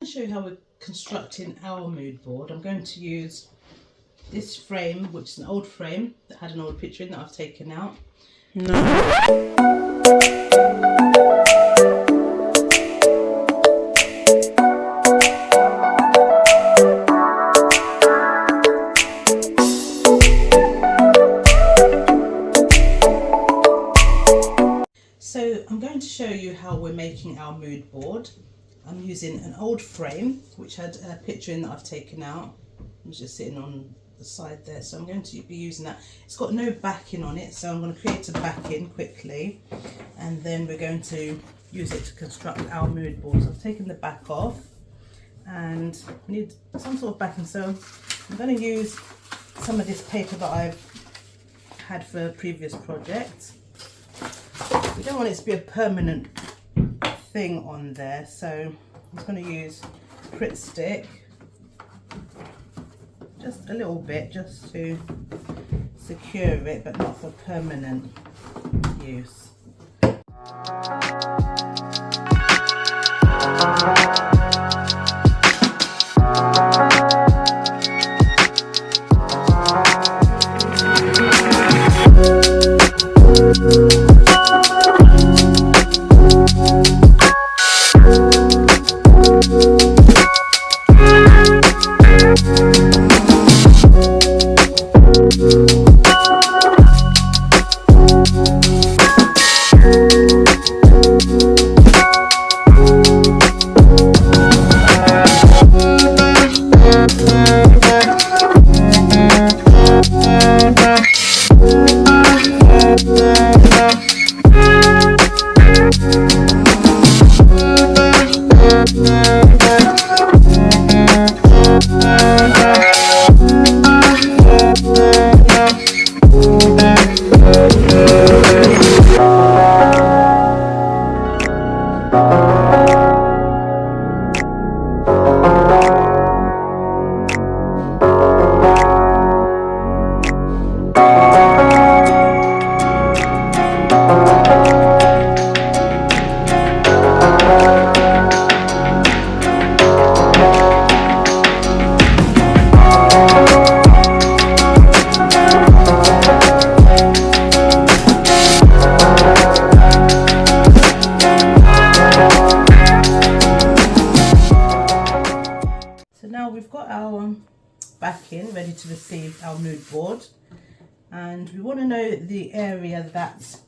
To show you how we're constructing our mood board, I'm going to use this frame, which is an old frame that had an old picture in that I've taken out. So I'm going to show you how we're making our mood board. I'm using an old frame which had a picture in that I've taken out. It was just sitting on the side there, so I'm going to be using that. It's got no backing on it, so I'm going to create a backing quickly, and then we're going to use it to construct our mood board. So I've taken the back off and I need some sort of backing, so I'm going to use some of this paper that I've had for a previous project. We don't want it to be a permanent thing on there, so I'm just going to use Crit Stick, just a little bit, just to secure it, but not for permanent use. Backing ready to receive our mood board, and we want to know the area that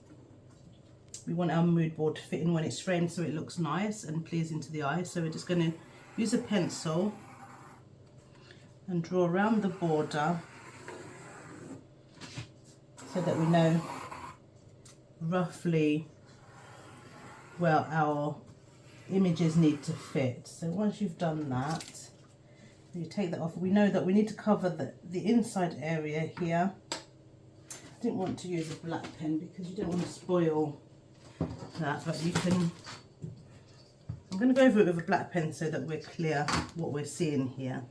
we want our mood board to fit in when it's framed, so it looks nice and pleasing to the eye. So we're just going to use a pencil and draw around the border so that we know roughly where our images need to fit. So once you've done that, you take that off. We know that we need to cover the inside area here. I didn't want to use a black pen because you don't want to spoil that, but you can. I'm going to go over it with a black pen so that we're clear what we're seeing here.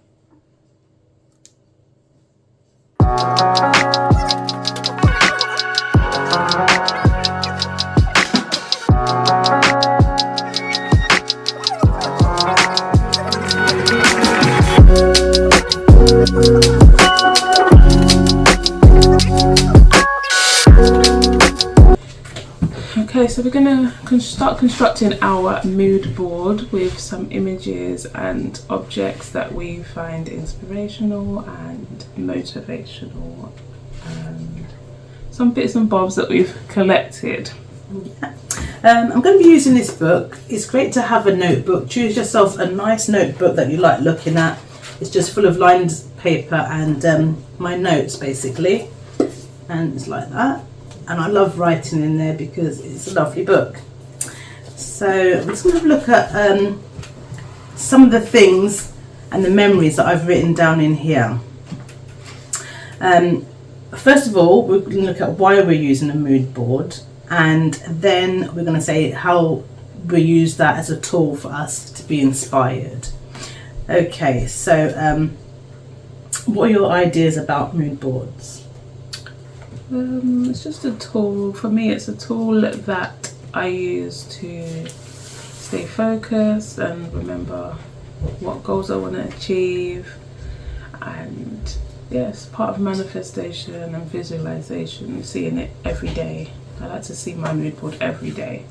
Okay, so we're going to start constructing our mood board with some images and objects that we find inspirational and motivational, and some bits and bobs that we've collected. Yeah. I'm going to be using this book. It's great to have a notebook. Choose yourself a nice notebook that you like looking at. It's just full of lined paper and my notes basically, and it's like that. And I love writing in there because it's a lovely book. So I'm just going to have a look at some of the things and the memories that I've written down in here. First of all, we're going to look at why we're using a mood board, and then we're going to say how we use that as a tool for us to be inspired. Okay, so what are your ideas about mood boards? It's just a tool. For me, it's a tool that I use to stay focused and remember what goals I want to achieve, and yes, part of manifestation and visualization, seeing it every day. I like to see my mood board every day.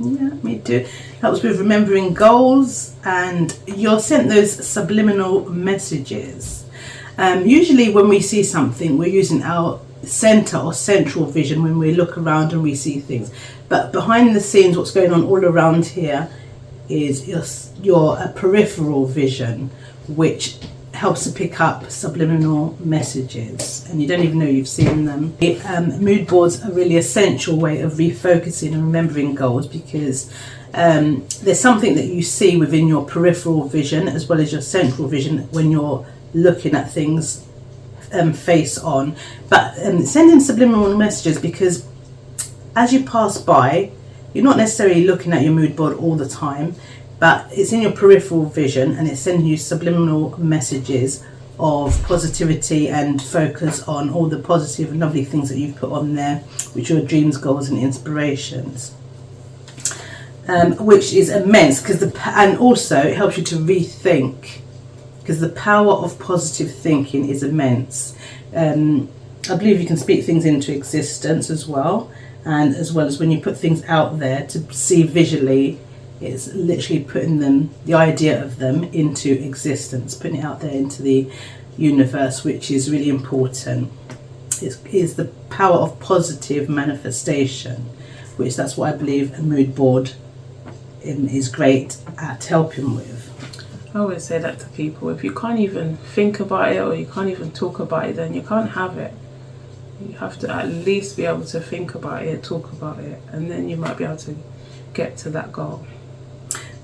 Yeah, me too. Helps with remembering goals, and you're sent those subliminal messages. Usually when we see something, we're using our center or central vision when we look around and we see things. But behind the scenes, what's going on all around here is your peripheral vision, which helps to pick up subliminal messages, and you don't even know you've seen them. Mood boards are really essential way of refocusing and remembering goals, because there's something that you see within your peripheral vision as well as your central vision when you're looking at things face on. But sending subliminal messages, because as you pass by, you're not necessarily looking at your mood board all the time, but it's in your peripheral vision, and it's sending you subliminal messages of positivity and focus on all the positive and lovely things that you've put on there, which are your dreams, goals and inspirations, which is immense, and also it helps you to rethink, because the power of positive thinking is immense. I believe you can speak things into existence as well, and as well as when you put things out there to see visually, it's literally putting the idea of them into existence, putting it out there into the universe, which is really important. Is the power of positive manifestation, which that's what I believe a mood board is great at helping with. I always say that to people: if you can't even think about it, or you can't even talk about it, then you can't have it. You have to at least be able to think about it, talk about it, and then you might be able to get to that goal.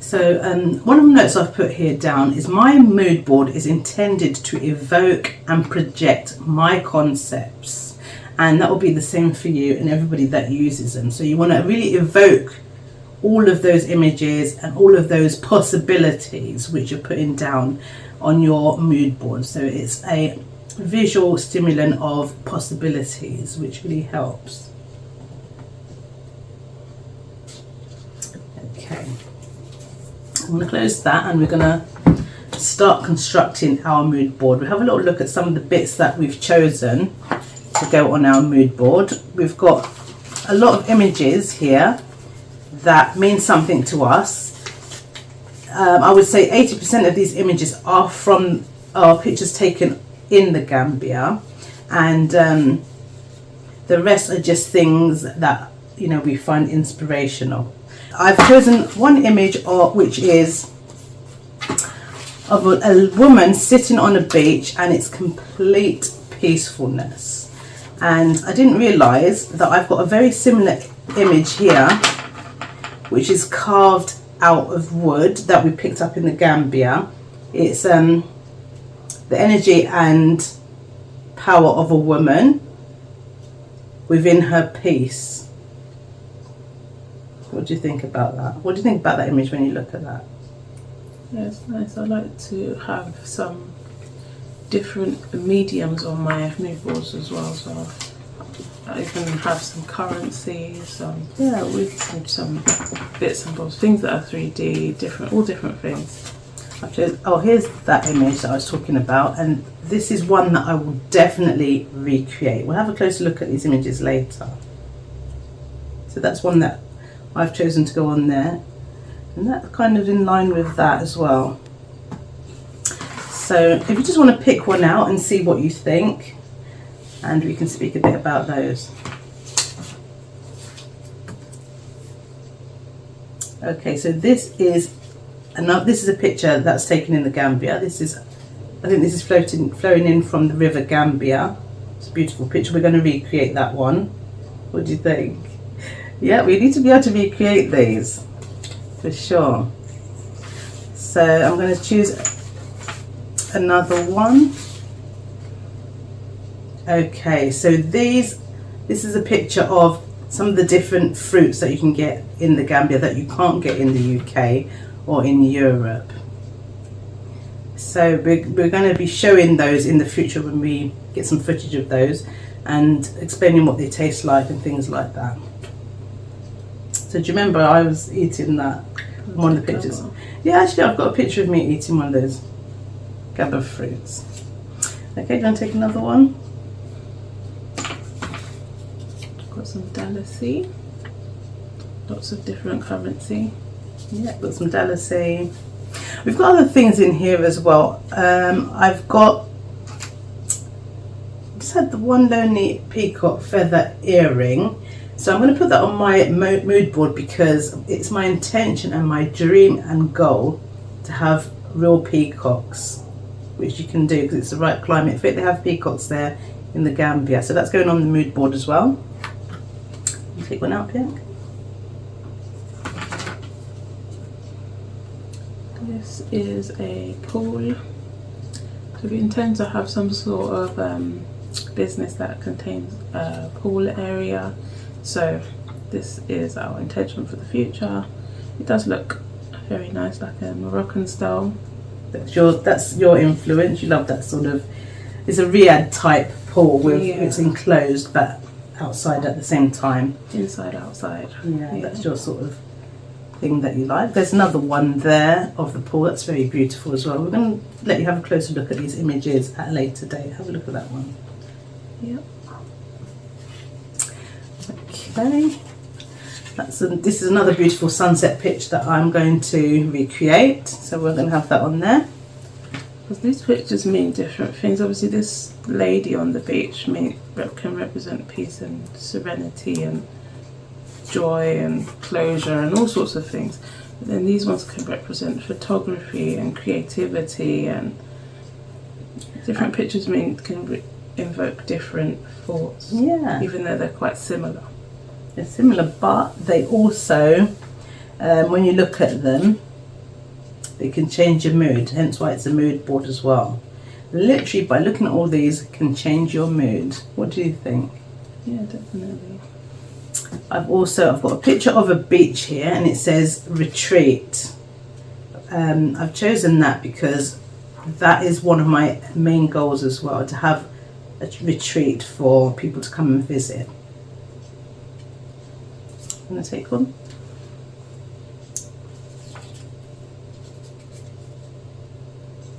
So one of the notes I've put here down is my mood board is intended to evoke and project my concepts, and that will be the same for you and everybody that uses them. So you want to really evoke all of those images and all of those possibilities which you're putting down on your mood board. So it's a visual stimulant of possibilities, which really helps. Okay. I'm going to close that, and we're going to start constructing our mood board. We'll have a little look at some of the bits that we've chosen to go on our mood board. We've got a lot of images here that mean something to us. I would say 80% of these images are from pictures taken in the Gambia, and the rest are just things that we find inspirational. I've chosen one image which is of a woman sitting on a beach, and it's complete peacefulness. And I didn't realise that I've got a very similar image here, which is carved out of wood that we picked up in the Gambia. It's the energy and power of a woman within her peace. What do you think about that? What do you think about that image when you look at that? Yeah, it's nice. I like to have some different mediums on my mood boards as well. So I even have some currencies, with some bits and bobs, things that are 3D, all different things. Here's that image that I was talking about, and this is one that I will definitely recreate. We'll have a closer look at these images later. So that's one that I've chosen to go on there, and that's kind of in line with that as well. So if you just want to pick one out and see what you think, and we can speak a bit about those. Okay, so this is a picture that's taken in the Gambia. I think this is flowing in from the river Gambia. It's a beautiful picture. We're going to recreate that one. What do you think? Yeah, we need to be able to recreate these for sure. So I'm going to choose another one. Okay, so this is a picture of some of the different fruits that you can get in the Gambia that you can't get in the UK or in Europe. So we're going to be showing those in the future when we get some footage of those, and explaining what they taste like and things like that. So do you remember I was eating that in one of the pictures? Yeah, actually I've got a picture of me eating one of those gaba fruits. Okay, do you want to take another one? Got some Dalasea. Lots of different currency. Yeah, got some Dalasea. We've got other things in here as well. I've just had the one lonely peacock feather earring. So I'm going to put that on my mood board because it's my intention and my dream and goal to have real peacocks, which you can do because it's the right climate fit. They have peacocks there in the Gambia. So that's going on the mood board as well. Take one out, Pink. This is a pool. So we intend to have some sort of business that contains a pool area. So this is our intention for the future. It does look very nice, like a Moroccan style. That's your influence. You love that sort of. It's a Riyadh type pool with it's enclosed but outside at the same time. Inside, outside. Yeah, that's your sort of thing that you like. There's another one there of the pool that's very beautiful as well. We're going to let you have a closer look at these images at a later date. Have a look at that one. Yep. Okay. This is another beautiful sunset pitch that I'm going to recreate. So we're going to have that on there. Because these pictures mean different things. Obviously this lady on the beach can represent peace and serenity and joy and closure and all sorts of things. But then these ones can represent photography and creativity, and different pictures can invoke different thoughts. Yeah. Even though they're quite similar. They're similar, but they also, when you look at them, they can change your mood, hence why it's a mood board as well. Literally, by looking at all these, can change your mood. What do you think? Yeah, definitely. I've got a picture of a beach here, and it says retreat. I've chosen that because that is one of my main goals as well, to have a retreat for people to come and visit. I'm going to take one.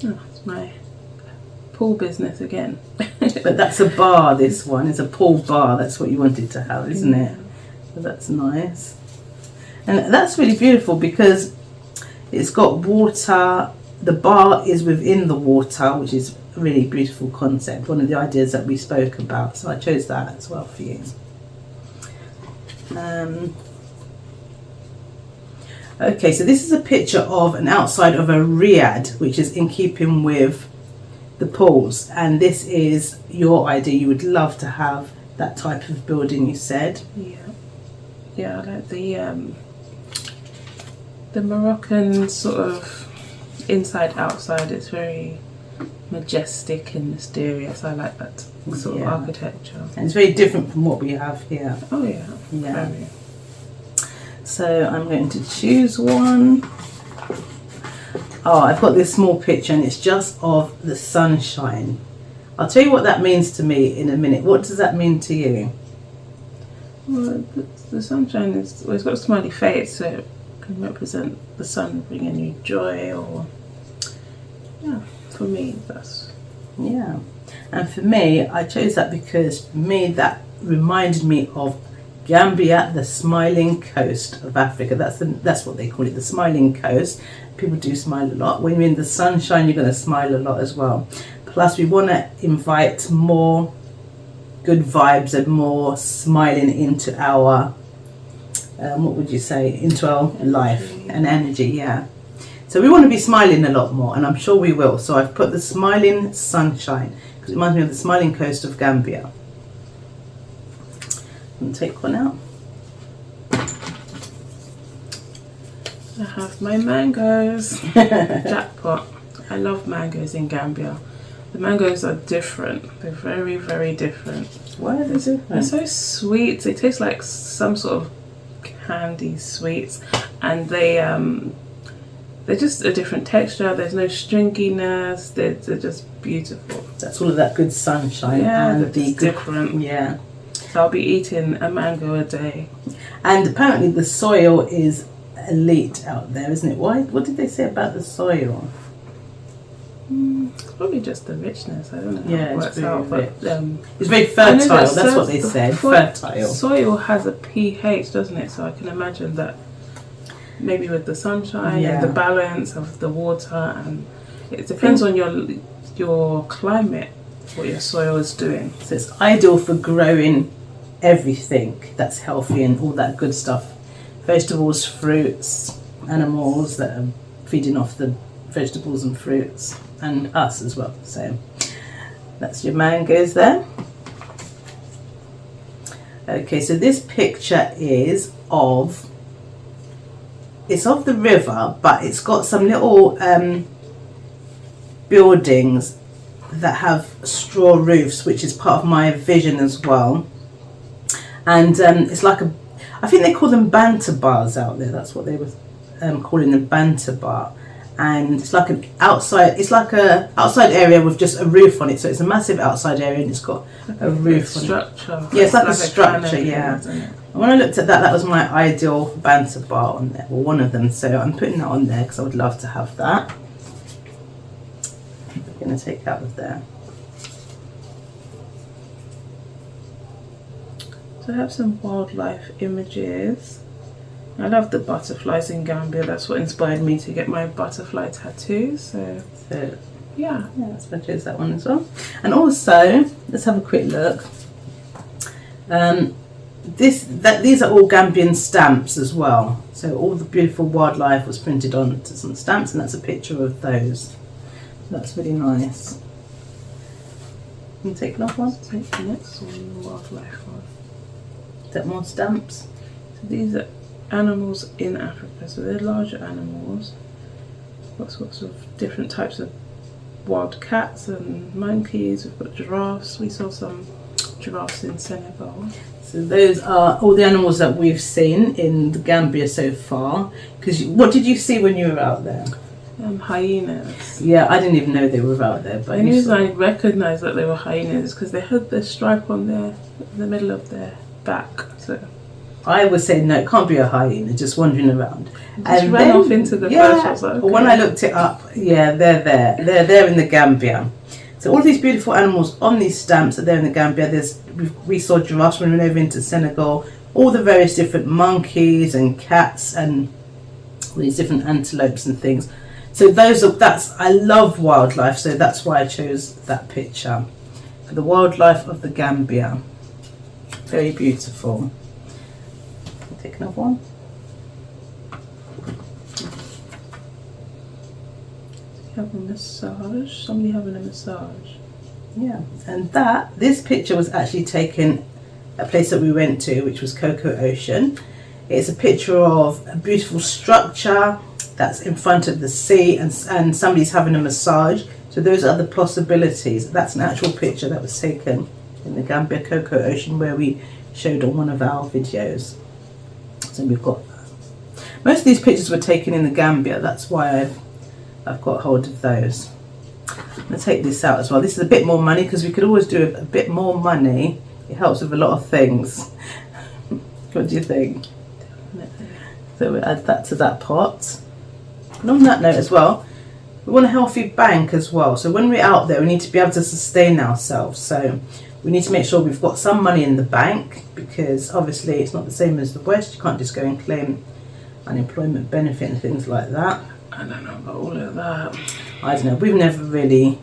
Oh, it's my pool business again. But that's a bar, this one. It's a pool bar. That's what you wanted to have, isn't it? So that's nice. And that's really beautiful because it's got water. The bar is within the water, which is a really beautiful concept. One of the ideas that we spoke about. So I chose that as well for you. Okay, so this is a picture of an outside of a riad, which is in keeping with the pools, and this is your idea. You would love to have that type of building, you said. Yeah, I like the Moroccan sort of inside outside. It's very majestic and mysterious. I like that sort of architecture, and it's very different from what we have here. Oh yeah, very. So I'm going to choose one. Oh, I've got this small picture, and it's just of the sunshine. I'll tell you what that means to me in a minute. What does that mean to you? Well, the sunshine is, well, it's got a smiley face, so it can represent the sun bringing you joy, or for me that's and for me I chose that because for me that reminded me of Gambia, the smiling coast of Africa. That's what they call it, the smiling coast. People do smile a lot. When you're in the sunshine, you're going to smile a lot as well. Plus, we want to invite more good vibes and more smiling into our, what would you say, into our life and energy, yeah. So we want to be smiling a lot more, and I'm sure we will. So I've put the smiling sunshine, because it reminds me of the smiling coast of Gambia. And take one out. I have my mangoes. Jackpot. I love mangoes in Gambia. The mangoes are different. They're very, very different. Why are they different? They're so sweet. They taste like some sort of candy sweets, and they're just a different texture. There's no stringiness. They're just beautiful. That's all of that good sunshine. Yeah, and the different. Yeah. So I'll be eating a mango a day. And apparently the soil is elite out there, isn't it? Why? What did they say about the soil? Probably just the richness. I don't know how Yeah, it it's works very out, but it's very I know fertile. that That's what they said. Fertile. Soil has a pH, doesn't it? So I can imagine that maybe with the sunshine and the balance of the water, and it depends on your climate, what your soil is doing. So it's ideal for growing everything that's healthy and all that good stuff. Vegetables, fruits, animals that are feeding off the vegetables and fruits, and us as well. So that's your mangoes there. Okay, so this picture is of the river, but it's got some little buildings that have straw roofs, which is part of my vision as well. And it's like I think they call them banter bars out there. That's what they were calling them, banter bar. And it's like a outside area with just a roof on it. So it's a massive outside area and it's got a roof on it. Structure. Yeah, it's like a structure, yeah. And when I looked at that, that was my ideal banter bar on there, or one of them. So I'm putting that on there because I would love to have that. I'm going to take out of there. So I have some wildlife images. I love the butterflies in Gambia. That's what inspired me to get my butterfly tattoo. So yeah, let's choose that one as well. And also, let's have a quick look. These are all Gambian stamps as well. So all the beautiful wildlife was printed onto some stamps, and that's a picture of those. That's really nice. Can you take another one? Take the next one, the wildlife one. Is that more stamps? So these are animals in Africa, so they're larger animals. Got sorts of different types of wild cats and monkeys. We've got giraffes. We saw some giraffes in Senegal. So those are all the animals that we've seen in the Gambia so far. Because what did you see when you were out there? Hyenas. Yeah, I didn't even know they were out there. But the reason I recognised that they were hyenas is because they had the stripe on in the middle of their back. So I was saying no, it can't be a hyena just wandering around. And ran off into the bush. I was like, okay. When I looked it up, yeah, they're there. They're there in the Gambia. So all these beautiful animals on these stamps are there in the Gambia. We saw giraffes when we went over into Senegal. All the various different monkeys and cats and all these different antelopes and things. So I love wildlife, so that's why I chose that picture. For the wildlife of the Gambia. Very beautiful. Take another one. Have a massage. Somebody having a massage. Yeah, and this picture was actually taken at a place that we went to, which was Cocoa Ocean. It's a picture of a beautiful structure that's in front of the sea, and somebody's having a massage. So those are the possibilities. That's an actual picture that was taken in the Gambia Cocoa Ocean, where we showed on one of our videos. So we've got most of these pictures were taken in the Gambia. That's why I've got hold of those. I'm going to take this out as well. This is a bit more money because we could always do a bit more money. It helps with a lot of things. What do you think? So we add that to that pot. And on that note as well, we want a healthy bank as well. So when we're out there, we need to be able to sustain ourselves. So we need to make sure we've got some money in the bank, because obviously it's not the same as the West. You can't just go and claim unemployment benefit and things like that. I don't know about all of that. I don't know. We've never really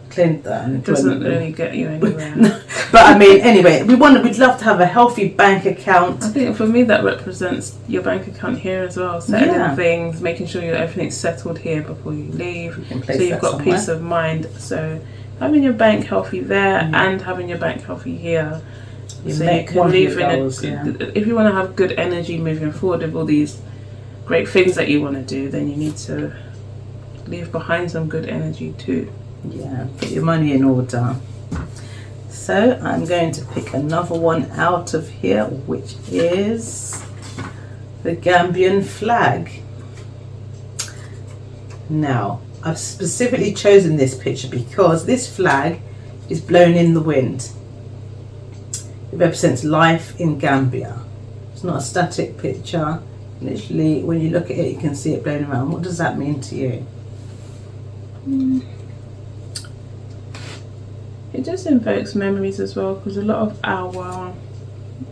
claimed that. It doesn't really get you anywhere. But I mean, anyway, we'd love to have a healthy bank account. I think for me that represents your bank account here as well. Settling things, making sure everything's settled here before you leave. So you've got peace of mind. So having your bank healthy there and having your bank healthy here. So you can leave if you want to have good energy moving forward with all these great things that you want to do, then you need to leave behind some good energy too. Yeah, get your money in order. So I'm going to pick another one out of here, which is the Gambian flag. Now, I've specifically chosen this picture because this flag is blown in the wind. It represents life in Gambia. It's not a static picture. Literally, when you look at it, you can see it blown around. What does that mean to you? It just invokes memories as well, because a lot of our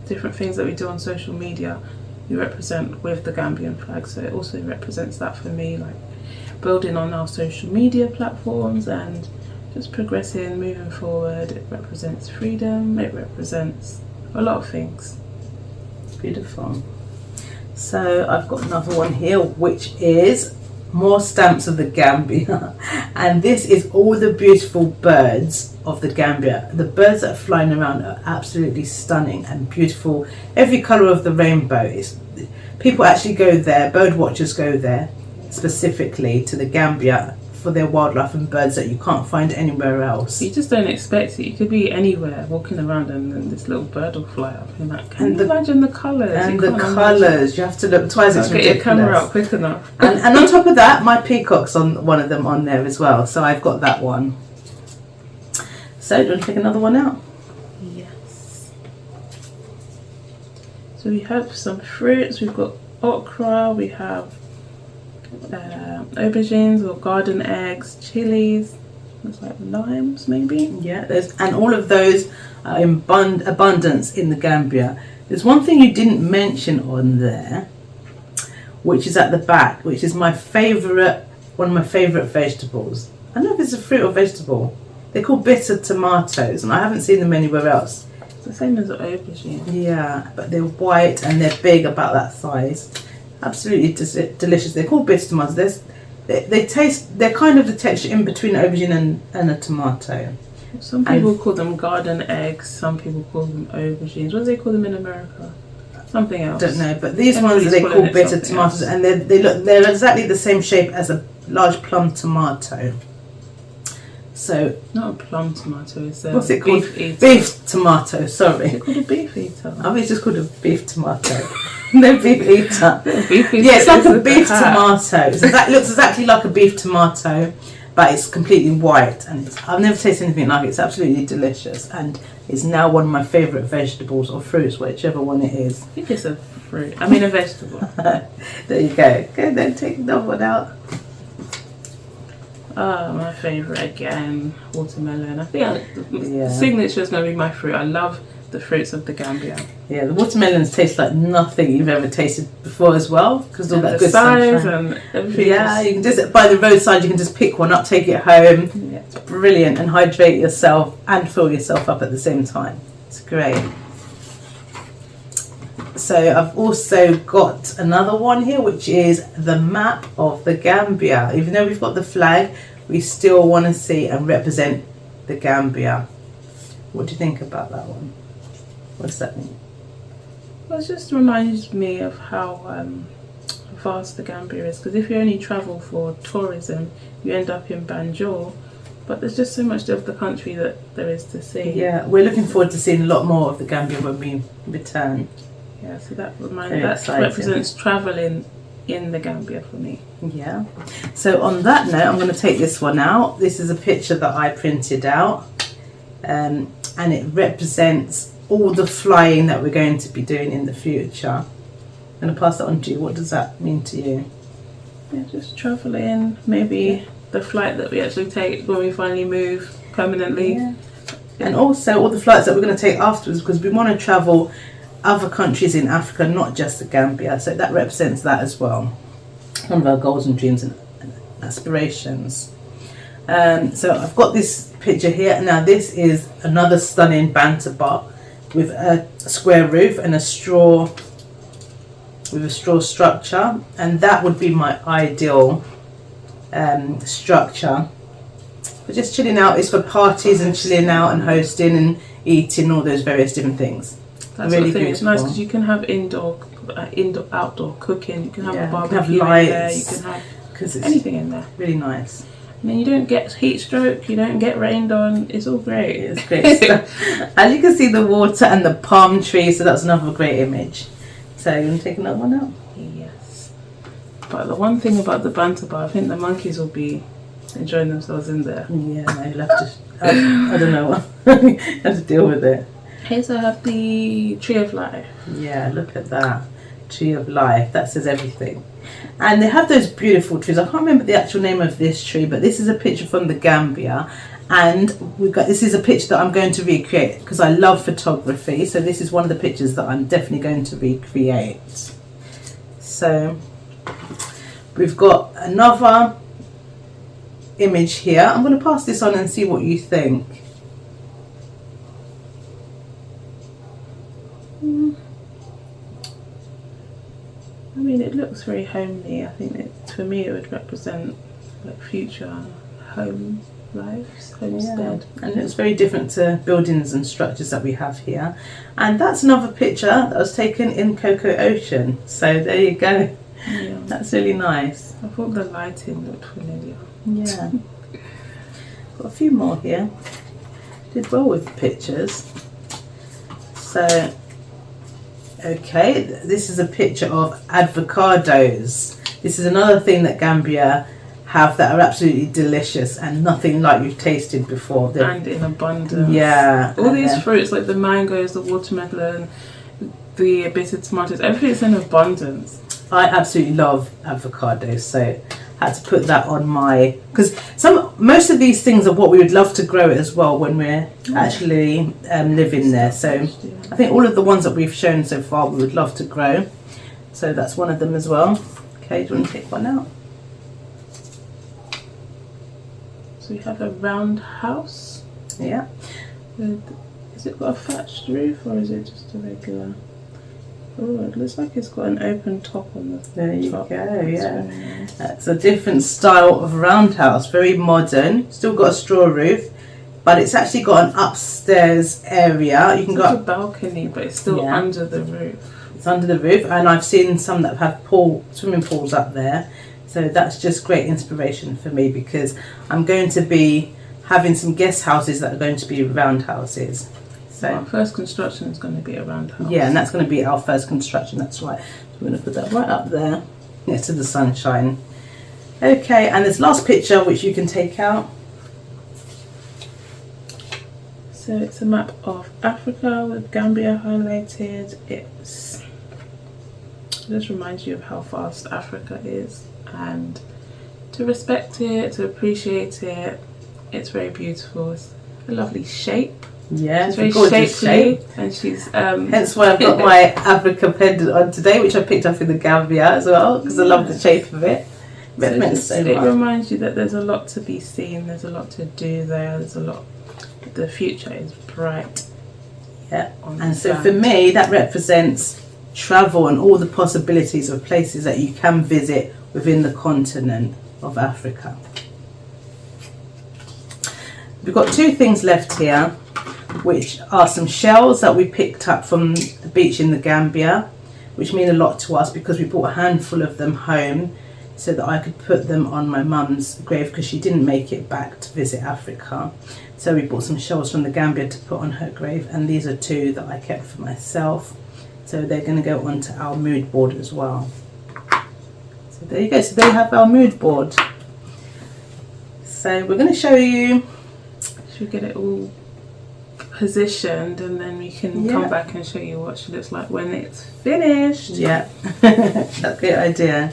different things that we do on social media we represent with the Gambian flag, so it also represents that for me, like building on our social media platforms and just progressing, moving forward. It represents freedom, it represents a lot of things. Beautiful. So I've got another one here, which is more stamps of the Gambia. And this is all the beautiful birds of the Gambia. The birds that are flying around are absolutely stunning and beautiful. Every colour of the rainbow is. People actually go there, bird watchers go there specifically to the Gambia for their wildlife and birds that you can't find anywhere else. You just don't expect it. You could be anywhere walking around and then this little bird will fly up. And like, can you imagine the colours? And the colours, you have to look twice. It's ridiculous. Get your camera out quick enough. And on top of that, my peacock's on one of them on there as well. So I've got that one. So do you want to take another one out? Yes. So we have some fruits. We've got okra. We have aubergines or garden eggs, chilies. Looks like limes, maybe. Yeah, and all of those are in abundance in the Gambia. There's one thing you didn't mention on there, which is at the back, which is one of my favourite vegetables. I don't know if it's a fruit or vegetable. They're called bitter tomatoes, and I haven't seen them anywhere else. It's the same as the aubergine. Yeah, but they're white and they're big, about that size. Absolutely delicious. They're called bitter tomatoes. They're kind of the texture in between an aubergine and a tomato. Some people call them garden eggs, some people call them aubergines. What do they call them in America? Something else. Don't know, but these ones they call bitter tomatoes, and they're exactly the same shape as a large plum tomato. So not a plum tomato, it's a what's it called? Beef tomato, sorry. Is it called a beef eater? I think it's just called a beef tomato. No, beef eater. Beef eater. Yeah, it's like a beef tomato. It looks exactly like a beef tomato, but it's completely white, and I've never tasted anything like it. It's absolutely delicious, and it's now one of my favourite vegetables or fruits, whichever one it is. I think it's a fruit. I mean a vegetable. There you go. Go then, take that one out. Oh, my favourite again, watermelon. I think the signature is going to be my fruit. I love the fruits of the Gambia. Yeah, the watermelons taste like nothing you've ever tasted before as well, because all that good size sunshine. And everything. Yeah, you can just by the roadside you can just pick one up, take it home. Yeah. It's brilliant, and hydrate yourself and fill yourself up at the same time. It's great. So I've also got another one here, which is the map of the Gambia. Even though we've got the flag, we still want to see and represent the Gambia. What do you think about that one? What does that mean? Well, it just reminds me of how vast the Gambia is, because if you only travel for tourism, you end up in Banjul, but there's just so much of the country that there is to see. Yeah, we're looking forward to seeing a lot more of the Gambia when we return. Yeah, so that represents travelling in the Gambia for me. Yeah. So on that note, I'm going to take this one out. This is a picture that I printed out, and it represents all the flying that we're going to be doing in the future. I'm going to pass that on to you. What does that mean to you? Yeah, just travelling, maybe the flight that we actually take when we finally move permanently. Yeah. And also all the flights that we're going to take afterwards, because we want to travel other countries in Africa, not just the Gambia. So that represents that as well. One of our goals and dreams and aspirations. So I've got this picture here. Now this is another stunning banter bar with a square roof and a straw structure, and that would be my ideal structure for just chilling out. It's for parties and chilling out and hosting and eating, all those various different things. That's really beautiful. It's nice because you can have indoor, outdoor cooking. You can have a barbecue you can have lights, in there. You can have anything in there. Really nice. And then you don't get heat stroke. You don't get rained on. It's all great. It's great stuff. As you can see, the water and the palm trees. So that's another great image. So you want to take another one out? Yes. But the one thing about the banter bar, I think the monkeys will be enjoying themselves in there. Yeah, you'll have to. I don't know. You have to deal with it. Here, so I have the Tree of Life. Yeah, look at that. tree of life. That says everything. And they have those beautiful trees. I can't remember the actual name of this tree, but this is a picture from the Gambia. And this is a picture that I'm going to recreate because I love photography. So this is one of the pictures that I'm definitely going to recreate. So we've got another image here. I'm going to pass this on and see what you think. I mean, it looks very homely. I think that for me it would represent like future home lives, homestead. Yeah. And it's very different to buildings and structures that we have here. And that's another picture that was taken in Cocoa Ocean. So there you go. Yeah. That's really nice. I thought the lighting looked familiar. Yeah. Got a few more here. Did well with the pictures. So, okay, this is a picture of avocados. This is another thing that Gambia have that are absolutely delicious and nothing like you've tasted before. And in abundance. Yeah. All these fruits like the mangoes, the watermelon, the bitter tomatoes, everything's in abundance. I absolutely love avocados, so I had to put that on my, because most of these things are what we would love to grow as well when we're actually living there. So I think all of the ones that we've shown so far we would love to grow. So that's one of them as well. Okay, do you want to take one out? So we have a round house. Yeah. Has it got a thatched roof or is it just a regular? Oh, it looks like it's got an open top on the top. There you go, yeah. Nice. That's a different style of roundhouse, very modern. Still got a straw roof, but it's actually got an upstairs area. You can go like up. a balcony, but it's still under the roof. It's under the roof, and I've seen some that have swimming pools up there. So that's just great inspiration for me because I'm going to be having some guest houses that are going to be roundhouses. So our first construction is going to be a roundhouse. Yeah, and that's going to be our first construction, that's right. So we're going to put that right up there next to the sunshine. Okay, and this last picture which you can take out. So it's a map of Africa with Gambia highlighted. It just reminds you of how vast Africa is and to respect it, to appreciate it. It's very beautiful. It's a lovely shape. Yeah, it's very gorgeous shape. And she's hence why I've got my Africa pendant on today, which I picked up in the Gambia as well because I love the shape of it. It reminds you that there's a lot to be seen, there's a lot to do there, there's a lot. The future is bright. Yeah, and so for me that represents travel and all the possibilities of places that you can visit within the continent of Africa. We've got two things left here, which are some shells that we picked up from the beach in the Gambia, which mean a lot to us because we brought a handful of them home so that I could put them on my mum's grave because she didn't make it back to visit Africa. So we bought some shells from the Gambia to put on her grave, and these are two that I kept for myself. So they're going to go onto our mood board as well. So there you go, so there you have our mood board. So we're going to show you. Should we get it all positioned and then we can come back and show you what she looks like when it's finished? Yeah, that's a good idea.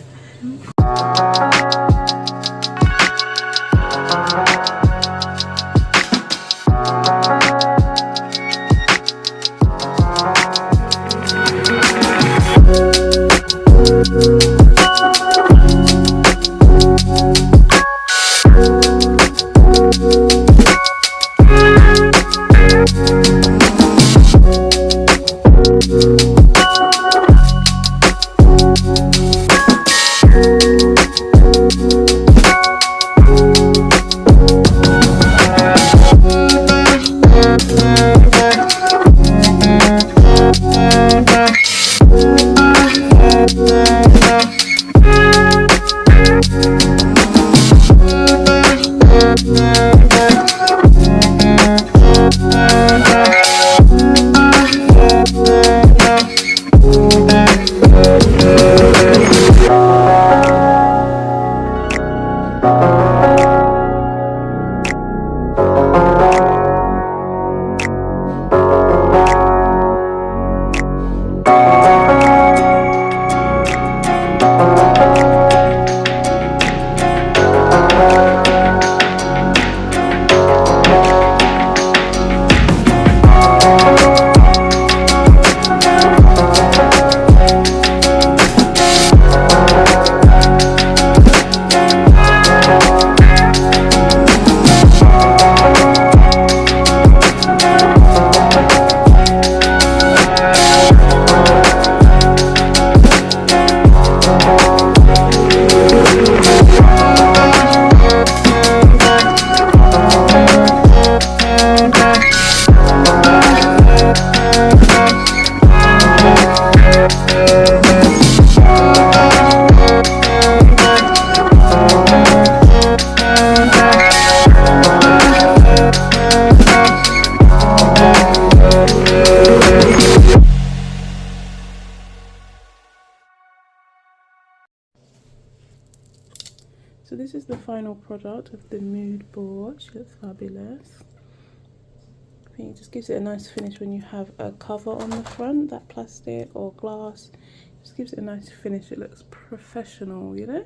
final product of the mood board. She looks fabulous. I think it just gives it a nice finish when you have a cover on the front, that plastic or glass. Just gives it a nice finish. It looks professional, you know?